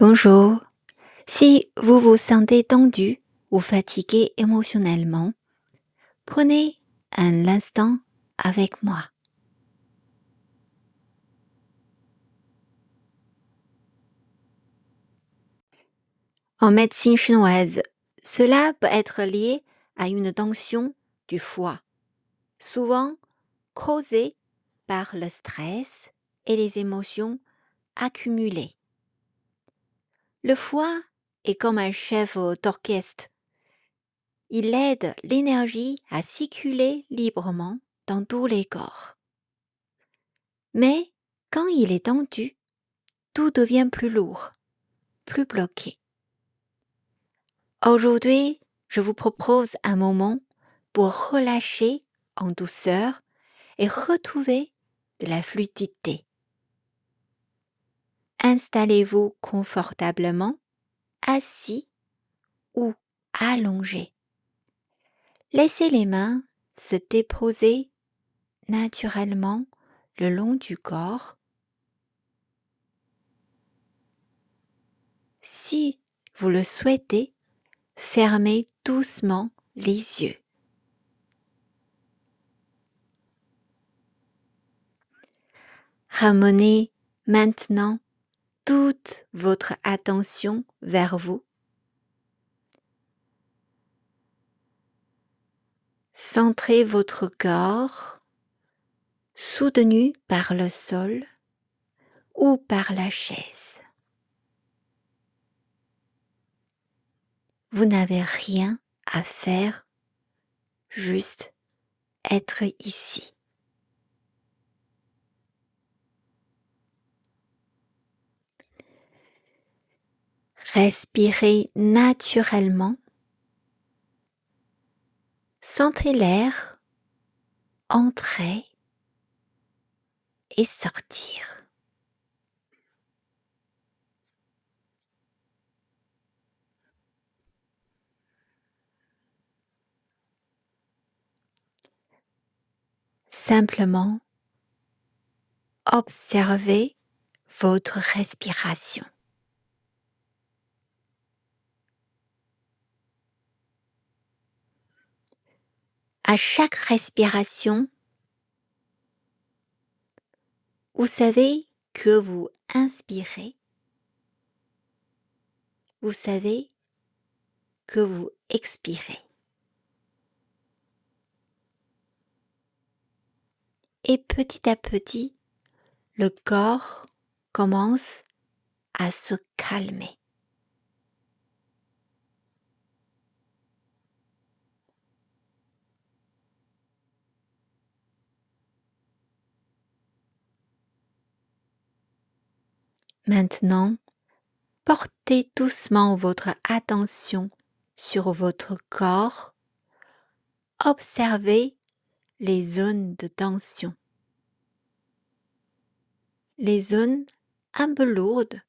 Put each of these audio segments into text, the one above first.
Bonjour. Si vous vous sentez tendu ou fatigué émotionnellement, prenez un instant avec moi. En médecine chinoise, cela peut être lié à une tension du foie, souvent causée par le stress et les émotions accumulées. Le foie est comme un chef d'orchestre. Il aide l'énergie à circuler librement dans tous les corps. Mais quand il est tendu, tout devient plus lourd, plus bloqué. Aujourd'hui, je vous propose un moment pour relâcher en douceur et retrouver de la fluidité. Installez-vous confortablement, assis ou allongé. Laissez les mains se déposer naturellement le long du corps. Si vous le souhaitez, fermez doucement les yeux. Ramenez maintenant toute votre attention vers vous. Centrez votre corps soutenu par le sol ou par la chaise. Vous n'avez rien à faire, juste être ici. Respirez naturellement. Sentez l'air entrer et sortir. Simplement observez votre respiration. À chaque respiration, vous savez que vous inspirez, vous savez que vous expirez. Et petit à petit, le corps commence à se calmer. Maintenant, portez doucement votre attention sur votre corps. Observez les zones de tension, les zones un peu lourdes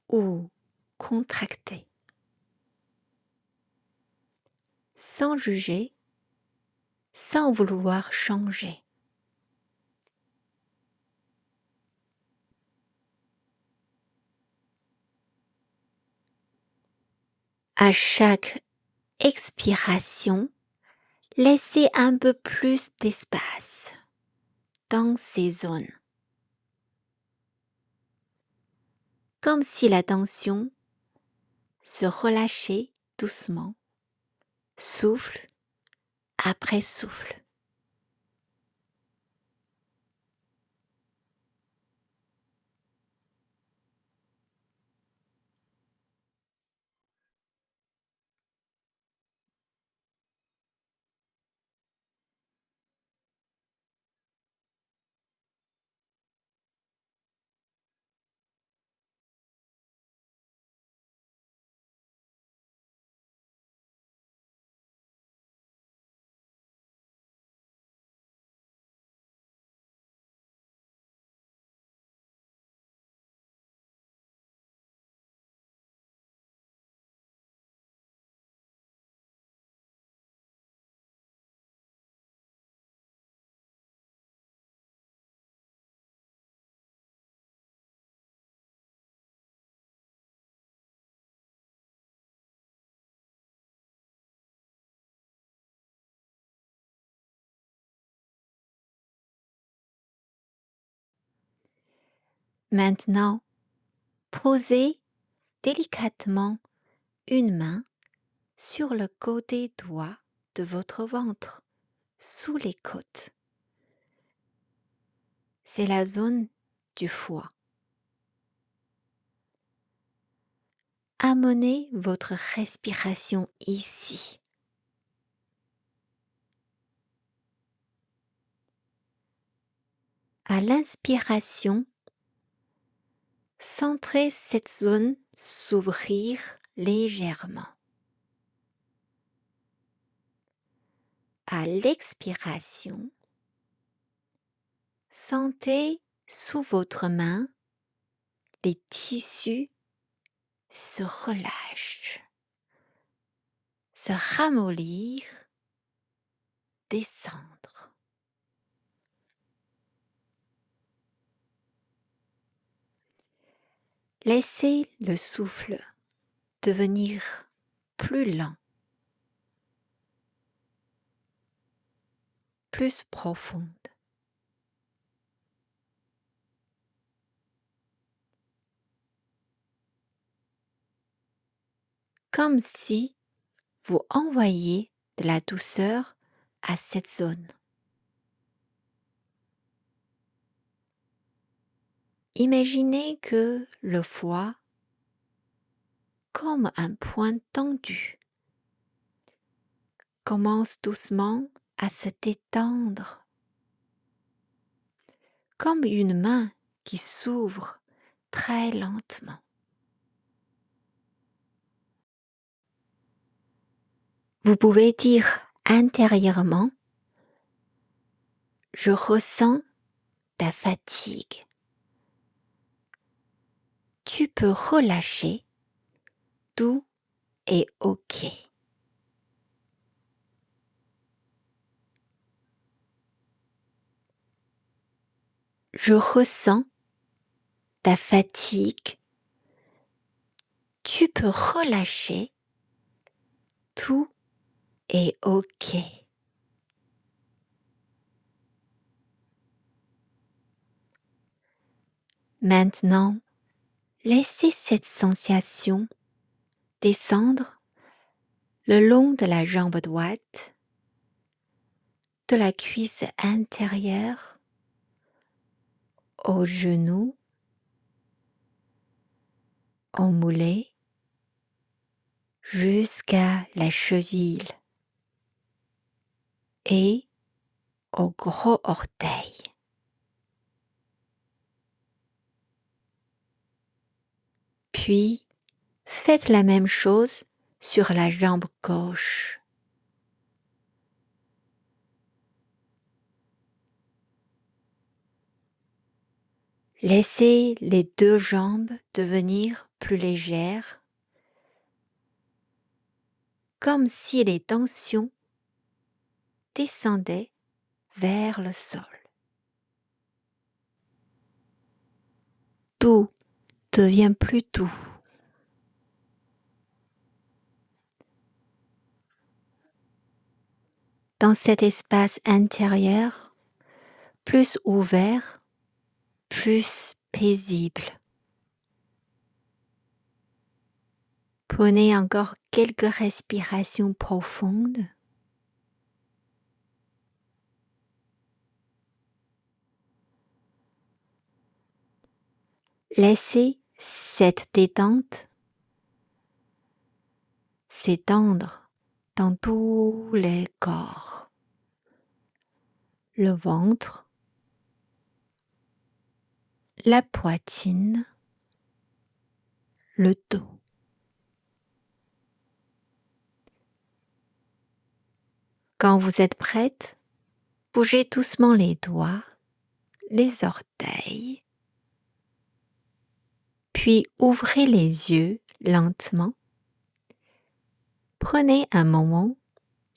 ou contractées. Sans juger, sans vouloir changer. À chaque expiration, laissez un peu plus d'espace dans ces zones. Comme si la tension se relâchait doucement, souffle après souffle. Maintenant, posez délicatement une main sur le côté droit de votre ventre, sous les côtes. C'est la zone du foie. Amenez votre respiration ici. À l'inspiration, centrez cette zone s'ouvrir légèrement. À l'expiration, sentez sous votre main les tissus se relâchent, se ramollir, descendre. Laissez le souffle devenir plus lent, plus profonde. Comme si vous envoyiez de la douceur à cette zone. Imaginez que le foie, comme un point tendu, commence doucement à se détendre, comme une main qui s'ouvre très lentement. Vous pouvez dire intérieurement, je ressens ta fatigue. Tu peux relâcher, tout est OK. Je ressens ta fatigue. Tu peux relâcher, tout est OK. Maintenant, laissez cette sensation descendre le long de la jambe droite, de la cuisse intérieure, au genou, au mollet, jusqu'à la cheville et au gros orteil. Puis, faites la même chose sur la jambe gauche. Laissez les deux jambes devenir plus légères, comme si les tensions descendaient vers le sol. Tout devient plus doux. Dans cet espace intérieur, plus ouvert, plus paisible. Prenez encore quelques respirations profondes. Laissez cette détente s'étendre dans tous les corps. Le ventre, la poitrine, le dos. Quand vous êtes prête, bougez doucement les doigts, les orteils, puis ouvrez les yeux lentement. Prenez un moment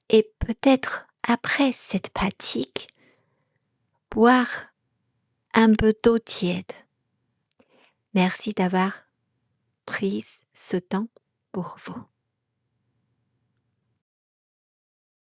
et peut-être après cette pratique, boire un peu d'eau tiède. Merci d'avoir pris ce temps pour vous.